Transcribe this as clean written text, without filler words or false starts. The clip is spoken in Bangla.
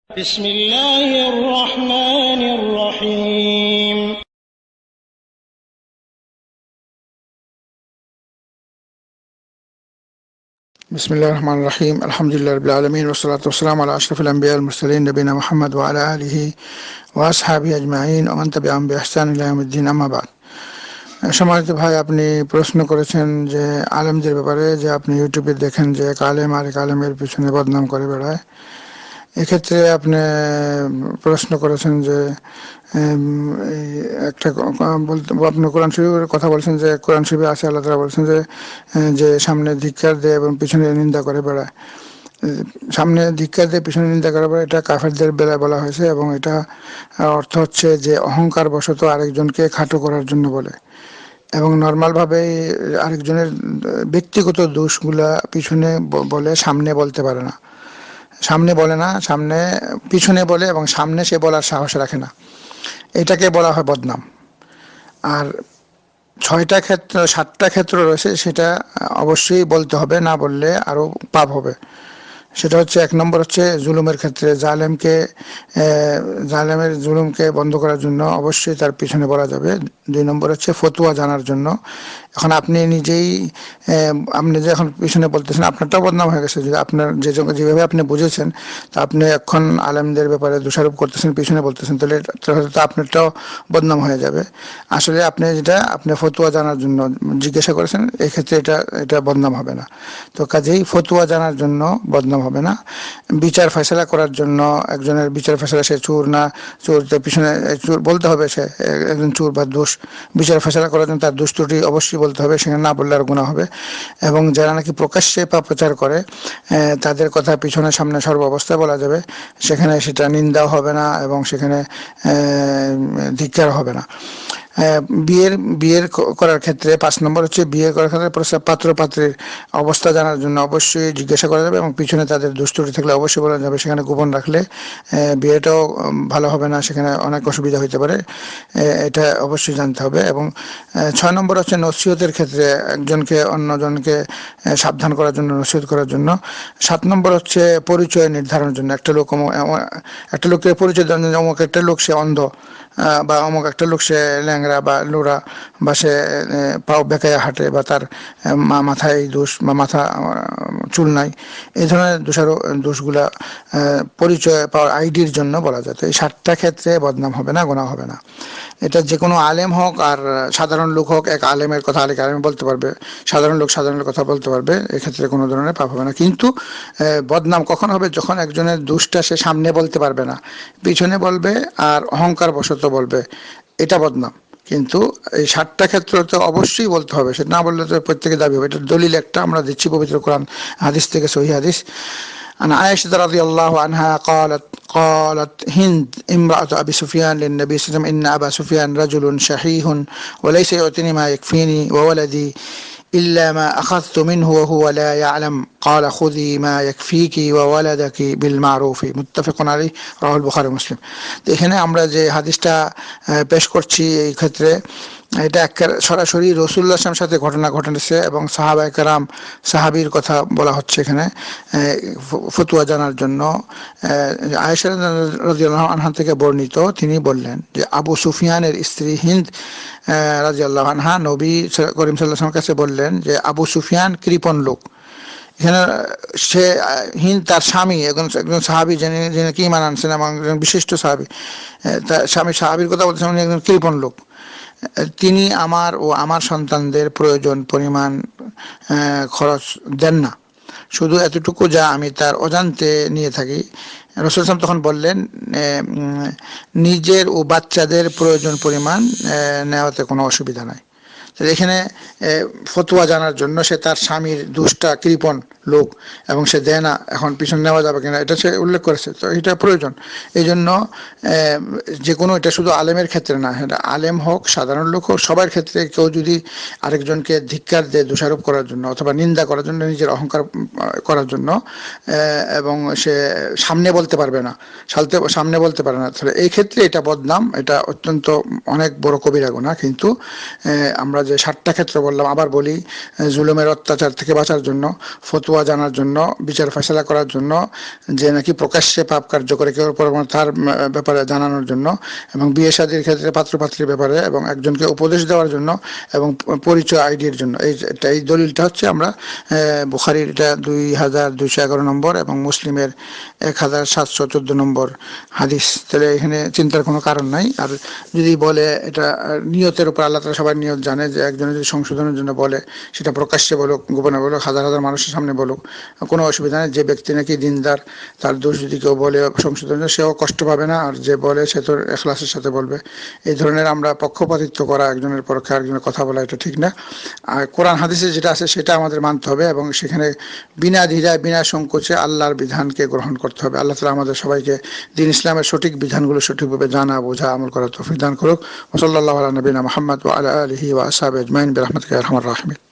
بسم الله الرحمن الرحيم بسم الله الرحمن الرحيم الحمد لله رب العالمين والصلاة والسلام على أشرف الأنبياء والمرسلين نبينا محمد وعلى آله وأصحابه أجمعين ومن تبعهم بإحسان إلى يوم الدين أما بعد। সম্মানিত ভাই, আপনি প্রশ্ন করেছেন যে আলেমদের ব্যাপারে, যে আপনি ইউটিউবে দেখেন যে এক আলেম আরেক আলেমের পিছনে বদনাম করে বেড়ায়। এক্ষেত্রে আপনি প্রশ্ন করেছেন যে এই একটা বলতে আপনি কোরআন শরীফের কথা বলছেন যে কোরআন শরীফে আছে, আল্লাহ তাআলা বলছেন যে সামনে ধিক্কার দেয় এবং পিছনে নিন্দা করে বেড়ায়। সামনে ধিক্কার দিয়ে পিছনে নিন্দা করে বেড়ায়, এটা কাফেরদের বেলায় বলা হয়েছে এবং এটা অর্থ হচ্ছে যে অহংকার বশত আরেকজনকে খাটো করার জন্য বলে, এবং নর্মালভাবে আরেকজনের ব্যক্তিগত দোষগুলা পিছনে বলে, সামনে বলতে পারে না। সামনে বলে না, সামনে পিছনে বলে এবং সামনে সে বলার সাহস রাখে না। এটাকে বলা হয় বদনাম। আর 6টা ক্ষেত্র 7টা ক্ষেত্র রয়েছে, সেটা অবশ্যই বলতে হবে, না বললে আরও পাপ হবে। সেটা হচ্ছে, 1 নম্বর হচ্ছে জুলুমের ক্ষেত্রে জালেমের জুলুমকে বন্ধ করার জন্য অবশ্যই তার পিছনে বলা যাবে। 2 নম্বর হচ্ছে ফতুয়া জানার জন্য। এখন আপনি নিজেই আপনি যে এখন পিছনে বলতেছেন, আপনারটাও বদনাম হয়ে গেছে। যদি আপনার যেভাবে আপনি বুঝেছেন, তা আপনি এখন আলেমদের ব্যাপারে দোষারোপ করতেছেন, পিছনে বলতেছেন, তাহলে হয়তো আপনারটাও বদনাম হয়ে যাবে। আসলে আপনি ফতুয়া জানার জন্য জিজ্ঞাসা করেছেন, এক্ষেত্রে এটা বদনাম হবে না। তো কাজেই ফতুয়া জানার জন্য বদনাম হবে না। বিচার ফয়সালা করার জন্য একজনের বিচার ফয়সালা, সে চোর না চোর, তার পিছনে চোর বলতে হবে, সে একজন চোর বা দোষ। বিচার ফয়সালা করার জন্য তার দোষ ত্রুটি অবশ্যই বলতে হবে, সেখানে না বললে আর গুনাহ হবে। এবং যারা নাকি প্রকাশ্যে পাপাচার করে, তাদের কথা পিছনে সামনে সর্ব অবস্থায় বলা যাবে, সেখানে সেটা নিন্দাও হবে না এবং সেখানে ধিক্কার হবে না। বিয়ের করার ক্ষেত্রে 5 নম্বর হচ্ছে, বিয়ে করার ক্ষেত্রে পাত্র পাত্রীর অবস্থা জানার জন্য অবশ্যই জিজ্ঞাসা করা যাবে এবং পিছনে তাদের দোষ ত্রুটি থাকলে অবশ্যই বলা যাবে। সেখানে গোপন রাখলে বিয়েটাও ভালো হবে না, সেখানে অনেক অসুবিধা হতে পারে। এটা অবশ্যই জানতে হবে। এবং 6 নম্বর হচ্ছে নসিহতের ক্ষেত্রে একজনকে অন্যজনকে সাবধান করার জন্য, নসিহত করার জন্য। 7 নম্বর হচ্ছে পরিচয় নির্ধারণের জন্য। একটা লোকের পরিচয় দেওয়ার জন্য, অমুক একটা লোক সে অন্ধ, বা অমুক একটা লোক সে ল্যাংড়া বা লোড়া, বা সে পাও বেঁকায়া হাঁটে, বা তার মাথায় দোষ বা মাথা চুল নাই, এই ধরনের দোষগুলা পরিচয় পাওয়ার আইডির জন্য বলা যায়। তো এই 7টা ক্ষেত্রে বদনাম হবে না, গুনাহ হবে না। এটা যে কোনো আলেম হোক আর সাধারণ লোক হোক, এক আলেমের কথা আরেক আলেম বলতে পারবে, সাধারণ লোক সাধারণ কথা বলতে পারবে, এক্ষেত্রে কোনো ধরনের পাপ হবে না। কিন্তু বদনাম কখন হবে? যখন একজনের দোষটা সে সামনে বলতে পারবে না, পিছনে বলবে আর অহংকার বশত বলবে, এটা বদনাম। কিন্তু এই 7টা ক্ষেত্রতে অবশ্যই বলতে হবে, সেটা না বললে তো প্রত্যেকে দাবি হবে। এটা দলিল একটা আমরা দিচ্ছি পবিত্র কোরআন হাদিস থেকে, সহিহ হাদিস। عن عائشة رضي الله عنها قالت هند امرأة أبي سفيان للنبي صلى الله عليه وسلم إن أبا سفيان رجل شحيح وليس يعطيني ما يكفيني وولدي إلا ما أخذت منه وهو لا يعلم قال خذي ما يكفيك وولدك بالمعروف متفق عليه رواه البخاري ومسلم। তো এখানে আমরা যে হাদিসটা পেশ করছি, এই ক্ষেত্রে এটা সরাসরি রাসূলুল্লাহ সাল্লাল্লাহু আলাইহি ওয়াসাল্লামের সাথে ঘটনা ঘটেছে এবং সাহাবায়ে কেরাম, সাহাবীর কথা বলা হচ্ছে এখানে ফতোয়া জানার জন্য। আয়েশা রাদিয়াল্লাহু আনহা থেকে বর্ণিত, তিনি বললেন যে আবু সুফিয়ানের স্ত্রী হিন্দ রাদিয়াল্লাহু আনহা নবী করিম সাল্লাল্লাহু আলাইহি ওয়াসাল্লামের কাছে বললেন যে আবু সুফিয়ান কৃপণ লোক। এখানে সে হিন্দ তার স্বামী একজন সাহাবী, যিনি কি ঈমান আনছেন এবং একজন বিশিষ্ট সাহাবী, তার স্বামী সাহাবীর কথা বলছেন, উনি একজন কৃপণ লোক। তিনি আমার ও আমার সন্তানদের প্রয়োজন পরিমাণ খরচ দেন না, শুধু এতটুকু যা আমি তার অজান্তে নিয়ে থাকি। রাসূল সাল্লাল্লাহু তখন বললেন, নিজের ও বাচ্চাদের প্রয়োজন পরিমাণ নেওয়াতে কোনো অসুবিধা নাই। এখানে ফতোয়া জানার জন্য, সে তার স্বামীর দুষ্টা কৃপণ লোক এবং সে দেয় না, এখন পিছন নেওয়া যাবে কিনা এটা সে উল্লেখ করেছে, তো এটা প্রয়োজন। এই জন্য যে কোনো, এটা শুধু আলেমের ক্ষেত্রে না, এটা আলেম হোক সাধারণ লোক হোক, সবার ক্ষেত্রে কেউ যদি আরেকজনকে ধিক্কার দেয় দোষারোপ করার জন্য অথবা নিন্দা করার জন্য, নিজের অহংকার করার জন্য, এবং সে সামনে বলতে পারবে না, সামনে বলতে পারে না, তাহলে এই ক্ষেত্রে এটা বদনাম, এটা অত্যন্ত অনেক বড় কবিরা গুনাহ। কিন্তু আমরা যে 7টা ক্ষেত্র বললাম, আবার বলি, জুলুমের অত্যাচার থেকে বাঁচার জন্য, ফতোয়া জানার জন্য, বিচার ফয়সালা করার জন্য, যে নাকি প্রকাশ্যে পাপ কার্য করে কেউ তার ব্যাপারে জানানোর জন্য, এবং বিয়ে শাদীর ক্ষেত্রে পাত্রপাত্রীর ব্যাপারে, এবং একজনকে উপদেশ দেওয়ার জন্য, এবং পরিচয় আইডির জন্য। এই দলিলটা হচ্ছে আমরা বুখারীর এটা 2211 নম্বর এবং মুসলিমের 1714 নম্বর হাদিস। তাহলে এখানে চিন্তার কোনো কারণ নাই। আর যদি বলে এটা নিয়তের উপর, আল্লাহ তাআলা সবার নিয়ত জানে, যে একজনের যদি সংশোধনের জন্য বলে, সেটা প্রকাশ্যে বলুক, গোপনে বলুক, হাজার হাজার মানুষের সামনে বলুক, কোনো অসুবিধা নেই। যে ব্যক্তি নাকি দিনদার, তার দোষ যদি কেউ বলে সংশোধনের, সেও কষ্ট পাবে না, আর যে বলে সে তো ইখলাসের সাথে বলবে। এই ধরনের আমরা পক্ষপাতিত্ব করা, একজনের পক্ষে আরেকজনের কথা বলা, এটা ঠিক না। আর কোরআন হাদিসে যেটা আছে সেটা আমাদের মানতে হবে, এবং সেখানে বিনা দ্বিধায় বিনা সংকোচে আল্লাহর বিধানকে গ্রহণ করতে হবে। আল্লাহ তাআলা আমাদের সবাইকে দ্বীন ইসলামের সঠিক বিধানগুলো সঠিকভাবে জানা, বোঝা, আমল করার তৌফিক দান করুক। ওয়া সাল্লাল্লাহু আলা নবিনা মুহাম্মদ ওয়া আলা আলিহি ওয়া আসহাবিহি আজমাইন বিরহমাতিকা ইয়া আরহামার রাহিমিন।